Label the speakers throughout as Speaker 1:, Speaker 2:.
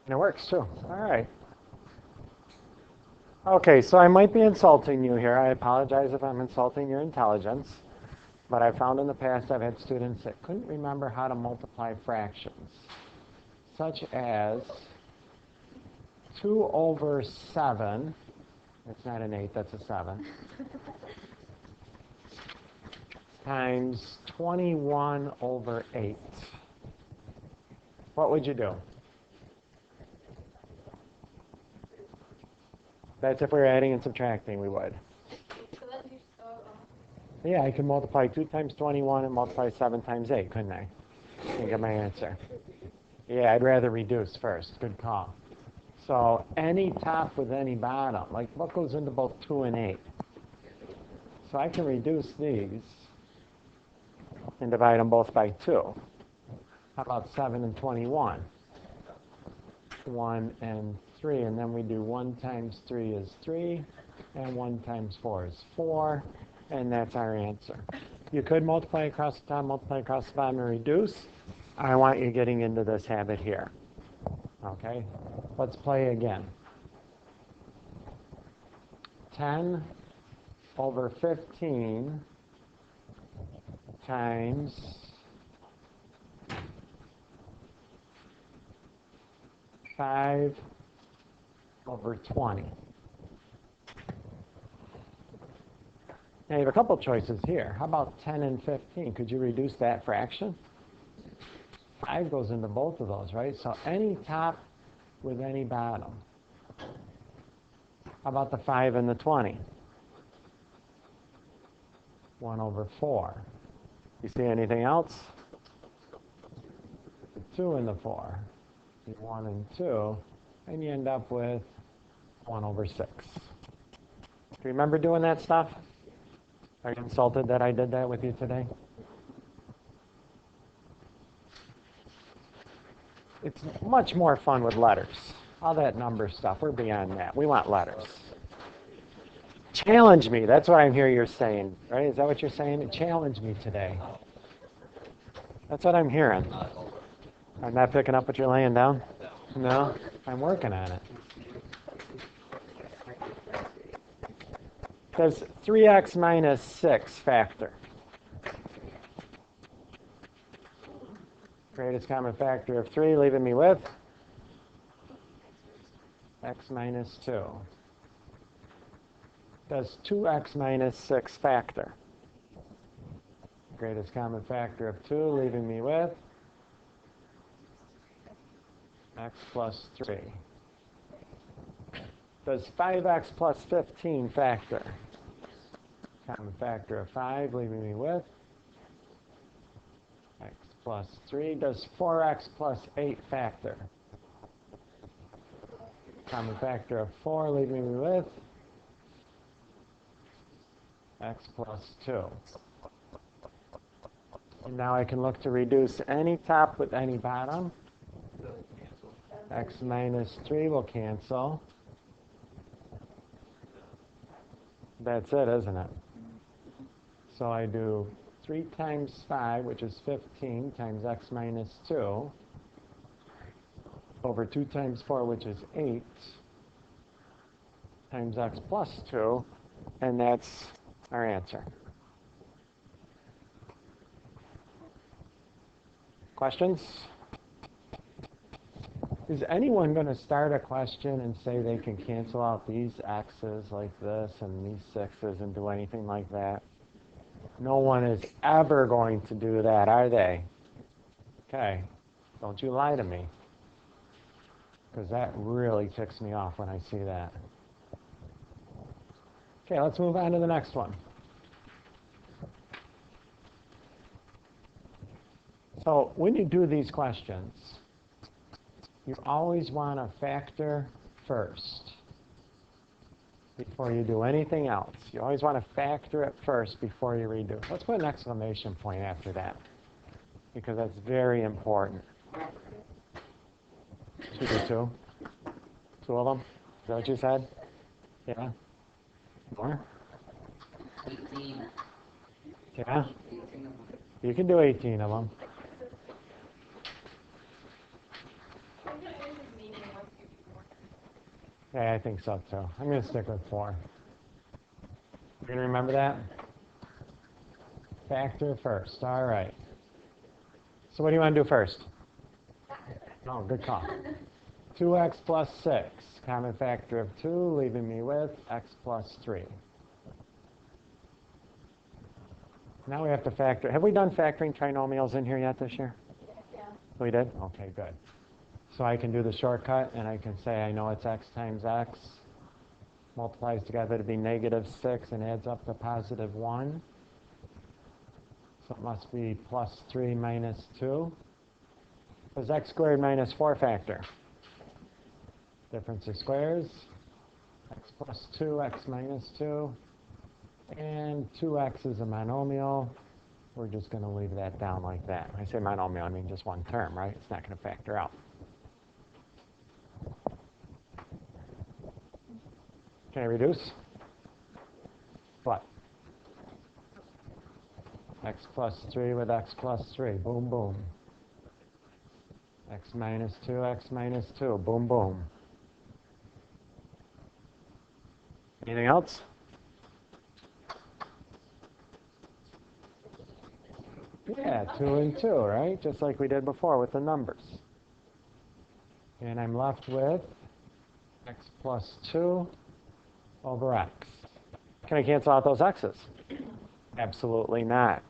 Speaker 1: And it works too. All right. Okay, so I might be insulting you here. I apologize if I'm insulting your intelligence. But I found in the past I've had students that couldn't remember how to multiply fractions, such as 2 over 7. That's not an 8, that's a 7. Times 21 over 8. What would you do? That's if we were adding and subtracting, we would. Yeah, I can multiply 2 times 21 and multiply 7 times 8, couldn't I? And get my answer. Yeah, I'd rather reduce first. Good call. So any top with any bottom, like what goes into both 2 and 8? So I can reduce these and divide them both by 2. How about 7 and 21? 1 and 3, and then we do 1 times 3 is 3, and 1 times 4 is 4, and that's our answer. You could multiply across the top, multiply across the bottom, and reduce. I want you getting into this habit here. Okay, let's play again. 10 over 15 times 5 over 20. Now you have a couple choices here. How about 10 and 15? Could you reduce that fraction? 5 goes into both of those, right? So any top with any bottom. How about the 5 and the 20? 1 over 4. You see anything else? The 2 and the 4. 1 and 2. And you end up with 1 over 6. Do you remember doing that stuff? Are you insulted that I did that with you today? It's much more fun with letters. All that number stuff, we're beyond that. We want letters. Challenge me. That's what I'm hearing you're saying, right? Is that what you're saying? Challenge me today. That's what I'm hearing. I'm not picking up what you're laying down? No? I'm working on it. Does 3x minus 6 factor? Greatest common factor of 3, leaving me with x minus 2. Does 2x minus 6 factor? Greatest common factor of 2, leaving me with x plus 3. Does 5x plus 15 factor? Common factor of 5, leaving me with x plus 3. Does 4x plus 8 factor? Common factor of 4, leaving me with x plus 2. And now I can look to reduce any top with any bottom. X minus 3 will cancel. That's it, isn't it? So I do 3 times 5, which is 15, times x minus 2, over 2 times 4, which is 8, times x plus 2, and that's our answer. Questions? Is anyone going to start a question and say they can cancel out these x's like this and these 6's and do anything like that? No one is ever going to do that, are they? Okay, don't you lie to me, because that really ticks me off when I see that. Okay, let's move on to the next one. So when you do these questions, you always want to factor first before you do anything else. You always want to factor it first before you redo. Let's put an exclamation point after that, because that's very important. 2 to 2? 2 of them? Is that what you said? Yeah? More?
Speaker 2: 18.
Speaker 1: Yeah?
Speaker 2: 18 of them.
Speaker 1: You can do 18 of them. Yeah, I think so too. I'm going to stick with 4. You're going to remember that? Factor first. All right. So what do you want to do first? Oh, good call. 2x plus 6. Common factor of 2, leaving me with x plus 3. Now we have to factor. Have we done factoring trinomials in here yet this year?
Speaker 3: Yeah.
Speaker 1: We did? Okay, good. So I can do the shortcut, and I can say I know it's x times x. Multiplies together to be negative 6 and adds up to positive 1. So it must be plus 3 minus 2. Is x squared minus 4 factor? Difference of squares. X plus 2, x minus 2. And 2x is a monomial. We're just going to leave that down like that. When I say monomial, I mean just one term, right? It's not going to factor out. Can I reduce? What? X plus 3 with x plus 3. Boom, boom. X minus 2, x minus 2. Boom, boom. Anything else? Yeah, 2 and 2, right? Just like we did before with the numbers. And I'm left with x plus 2 over x. Can I cancel out those x's? Absolutely not.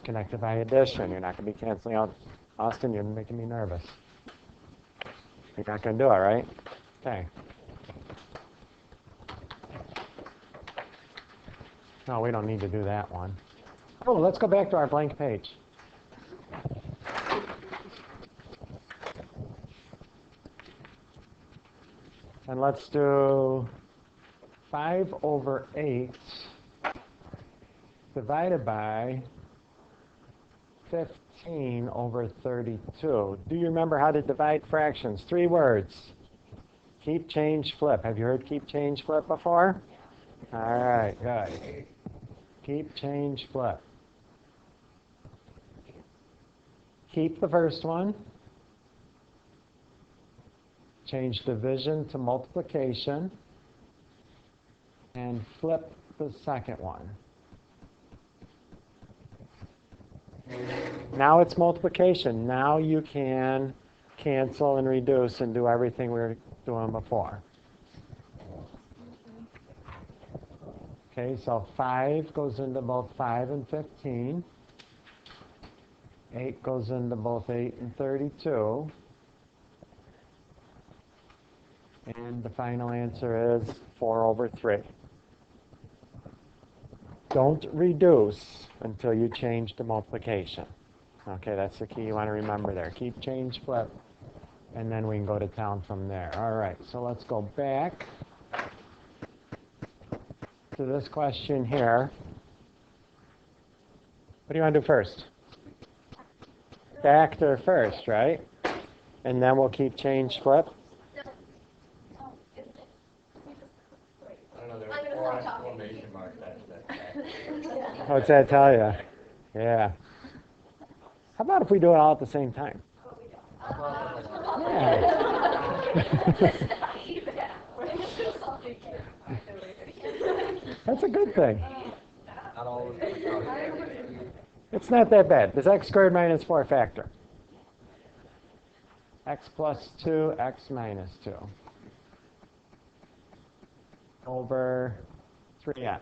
Speaker 1: Connected by addition. You're not going to be canceling out. Austin, you're making me nervous. You're not going to do it, right? Okay. No, we don't need to do that one. Oh, let's go back to our blank page. And let's do 5 over 8 divided by 15 over 32. Do you remember how to divide fractions? 3 words. Keep, change, flip. Have you heard keep, change, flip before? All right, good. Keep, change, flip. Keep the first one. Change division to multiplication. And flip the second one. Now it's multiplication. Now you can cancel and reduce and do everything we were doing before. Okay, so 5 goes into both 5 and 15. 8 goes into both 8 and 32. And the final answer is 4 over 3. Don't reduce until you change to multiplication. Okay, that's the key you want to remember there. Keep, change, flip, and then we can go to town from there. All right, so let's go back to this question here. What do you want to do first? Factor first, right? And then we'll keep, change, flip.
Speaker 4: I don't know, there were 4 exclamation marks after that.
Speaker 1: What's that tell you? Yeah. How about if we do it all at the same time? Yeah. That's a good thing.
Speaker 4: Not all of them.
Speaker 1: It's not that bad. There's x squared minus 4 factor. X plus 2, x minus 2. Over 3x.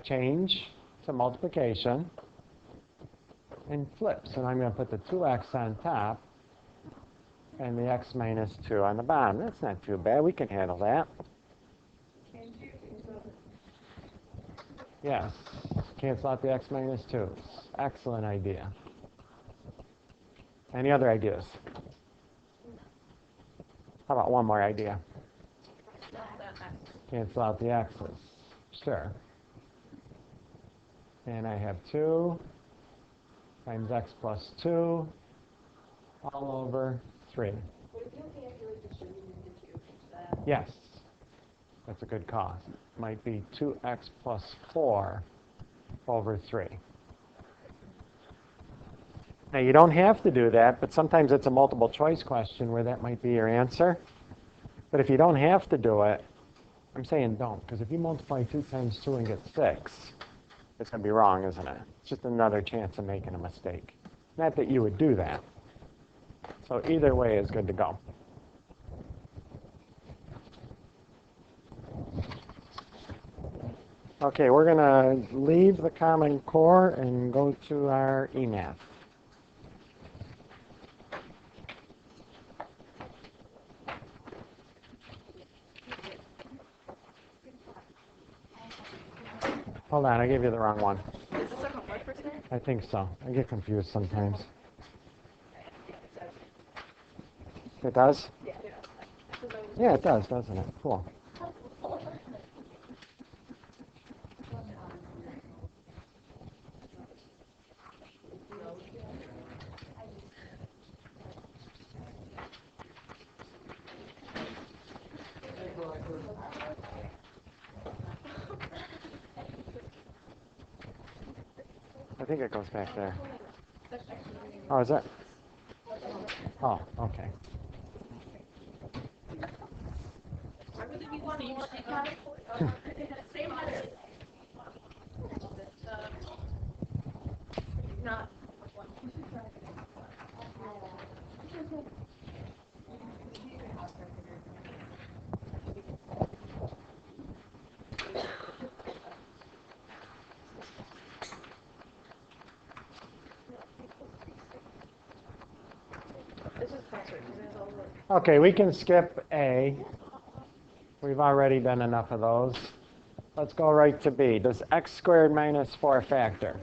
Speaker 1: Change to multiplication. And flip. So I'm going to put the 2x on top and the x minus 2 on the bottom. That's not too bad. We can handle that. Yes. Cancel out the x minus 2's. Excellent idea. Any other ideas? How about one more idea? Cancel out the x's. Sure. And I have 2 times x plus 2 all over 3. Yes. That's a good cause. Might be 2x plus 4 over 3. Now, you don't have to do that, but sometimes it's a multiple choice question where that might be your answer. But if you don't have to do it, I'm saying don't, because if you multiply 2 times 2 and get 6, it's going to be wrong, isn't it? It's just another chance of making a mistake. Not that you would do that. So either way is good to go. Okay, we're going to leave the Common Core and go to our EMATH. Hold on, I gave you the wrong one.
Speaker 3: Is this our homework for today?
Speaker 1: I think so. I get confused sometimes. It does?
Speaker 3: Yeah.
Speaker 1: Yeah, it does, doesn't it? Cool. I think it goes back there. Oh, is it? Oh, okay.
Speaker 3: Not. It's just password because there's all the.
Speaker 1: Okay, we can skip A. We've already done enough of those. Let's go right to B. Does x squared minus 4 factor?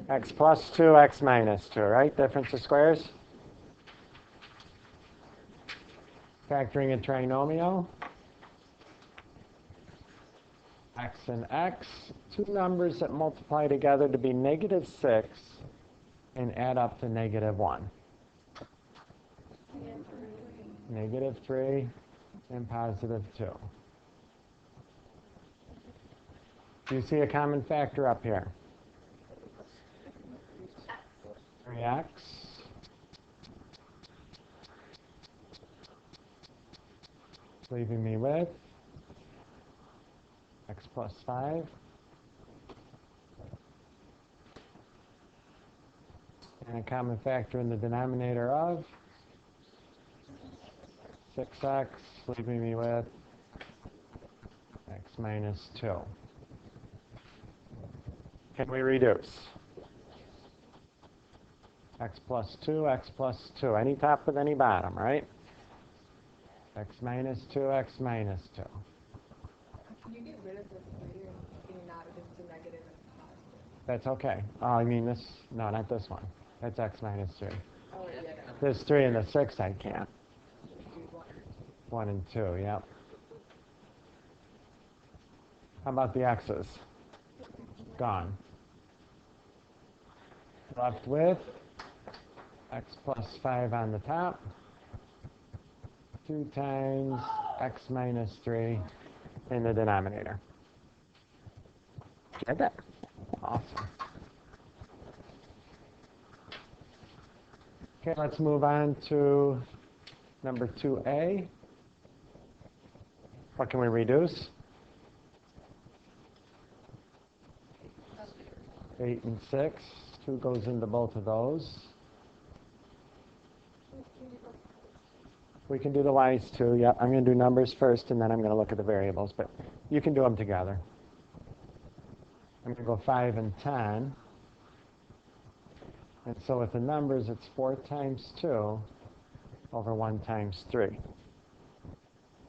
Speaker 1: X plus 2, x minus 2, right? Difference of squares? Factoring a trinomial. X and x, two numbers that multiply together to be negative 6 and add up to negative 1. Negative 3 and positive 2. Do you see a common factor up here? 3x. Leaving me with x plus 5. And a common factor in the denominator of 6x, leaving me with x minus 2. Can we reduce? X plus 2, x plus 2. Any top with any bottom, right? X minus 2, x minus 2.
Speaker 3: Can you get rid of the 3 and being out if it's a negative and positive?
Speaker 1: That's okay. Oh, I mean this, no, not this one. That's x minus 3.
Speaker 3: Oh, yeah.
Speaker 1: This 3 and the 6 I can't.
Speaker 3: Do 1.
Speaker 1: 1 and 2, yep. How about the x's? Gone. Left with x plus 5 on the top. 2 times x minus 3 in the denominator. Get that? Awesome. Okay, let's move on to number 2a. What can we reduce? 8 and 6. 2 goes into both of those. We can do the y's too. Yeah, I'm going to do numbers first, and then I'm going to look at the variables. But you can do them together. I'm going to go 5 and 10. And so with the numbers, it's 4 times 2 over 1 times 3.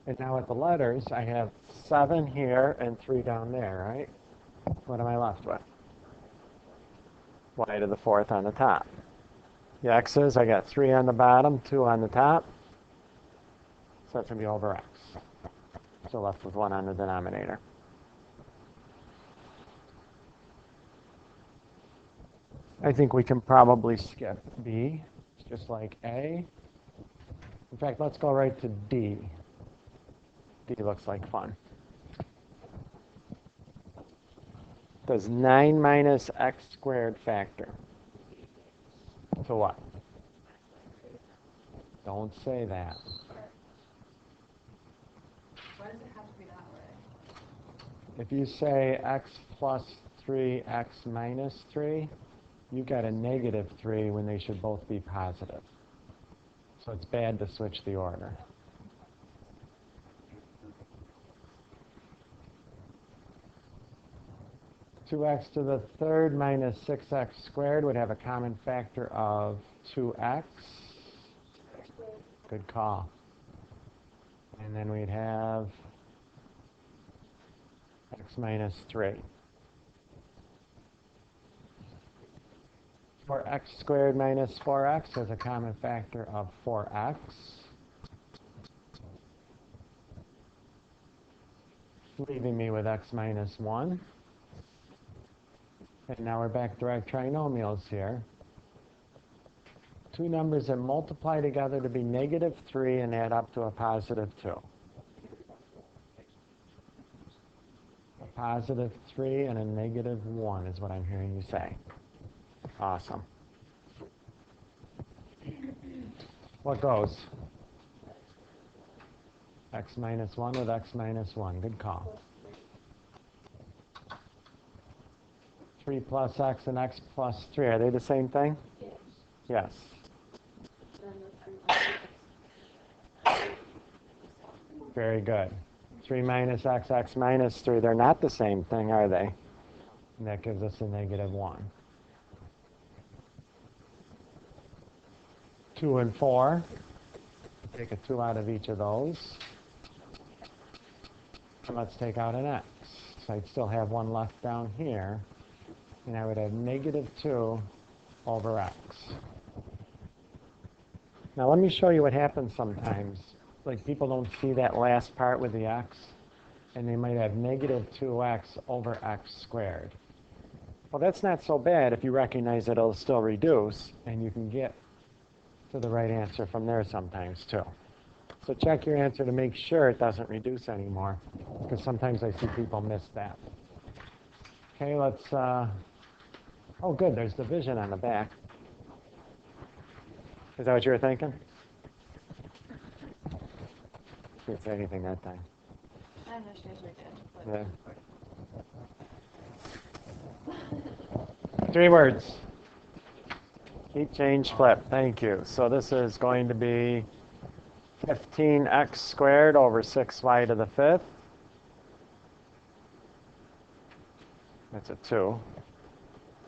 Speaker 1: And now with the letters, I have 7 here and 3 down there, right? What am I left with? Y to the 4th on the top. The x's, I got 3 on the bottom, 2 on the top. So that's going to be over x. So left with 1 on the denominator. I think we can probably skip B, just like A. In fact, let's go right to D. D looks like fun. Does 9 minus x squared factor? To what? Don't say that.
Speaker 3: Why does it have to be that way?
Speaker 1: If you say x plus 3, x minus 3, you got a negative 3 when they should both be positive. So it's bad to switch the order. Two x to the third minus 6x squared would have a common factor of 2x. Good call. And then we'd have x minus 3. For x squared minus 4x has a common factor of 4x. Leaving me with x minus 1. And now we're back to our trinomials here. Two numbers that multiply together to be negative 3 and add up to a positive 2. A positive 3 and a negative 1 is what I'm hearing you say. Awesome. What goes? X minus 1 with x minus 1. Good call. 3 plus x and x plus 3. Are they the same thing? Yes. Very good. 3 minus x, x minus 3. They're not the same thing, are they? And that gives us a negative 1. 2 and 4. Take a 2 out of each of those. And let's take out an x. So I'd still have one left down here. And I would have negative 2 over x. Now let me show you what happens sometimes. Like people don't see that last part with the x. And they might have negative 2x over x squared. Well, that's not so bad if you recognize that it'll still reduce. And you can get to the right answer from there sometimes too. So check your answer to make sure it doesn't reduce anymore, because sometimes I see people miss that. Okay, let's, oh good, there's division on the back. Is that what you were thinking? Didn't say anything that time.
Speaker 3: I understand what you're
Speaker 1: Yeah. 3 words. Keep, change, flip. Thank you. So this is going to be 15x squared over 6y to the 5th. That's a 2.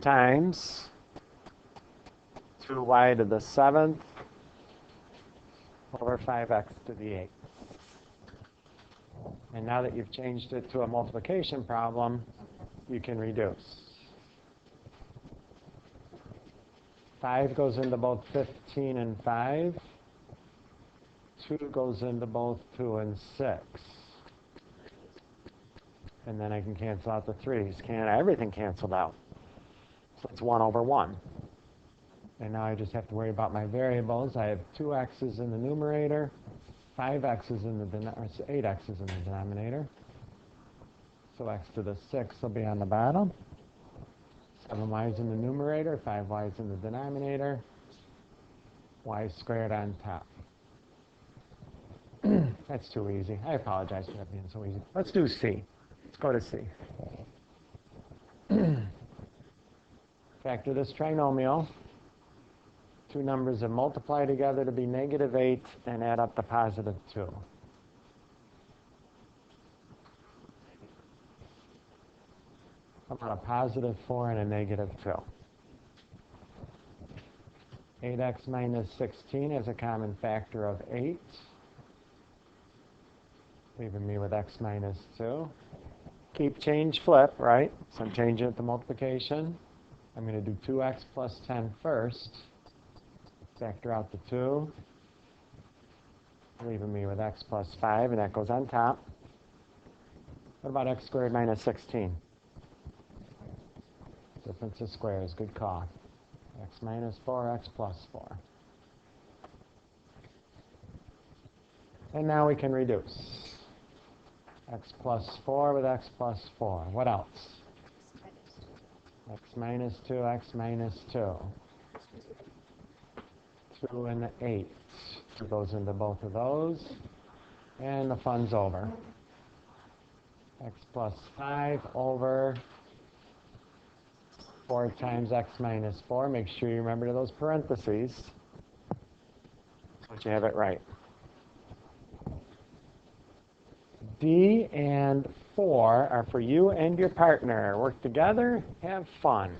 Speaker 1: Times 2y to the 7th over 5x to the 8th. And now that you've changed it to a multiplication problem, you can reduce. 5 goes into both 15 and 5. 2 goes into both 2 and 6. And then I can cancel out the 3's. Everything canceled out. So it's 1 over 1. And now I just have to worry about my variables. I have 2 x's in the numerator, 5 x's in the denominator, 8 x's in the denominator. So x to the 6 will be on the bottom. 7y's in the numerator, 5y's in the denominator, y squared on top. That's too easy. I apologize for that being so easy. Let's do C. Let's go to C. Factor this trinomial. Two numbers that multiply together to be negative 8 and add up to positive 2. How about a positive 4 and a negative 2? 8x minus 16 is a common factor of 8. Leaving me with x minus 2. Keep, change, flip, right? So I'm changing it to multiplication. I'm going to do 2x plus 10 first. Factor out the 2. Leaving me with x plus 5, and that goes on top. What about x squared minus 16? Difference of squares, good call. X minus 4, x plus 4. And now we can reduce. X plus 4 with x plus 4. What else? X minus 2, X minus 2. 2 and 8. 2 goes into both of those. And the fun's over. X plus 5 over 4 times x minus 4. Make sure you remember those parentheses. So you have it right. D and 4 are for you and your partner. Work together, have fun.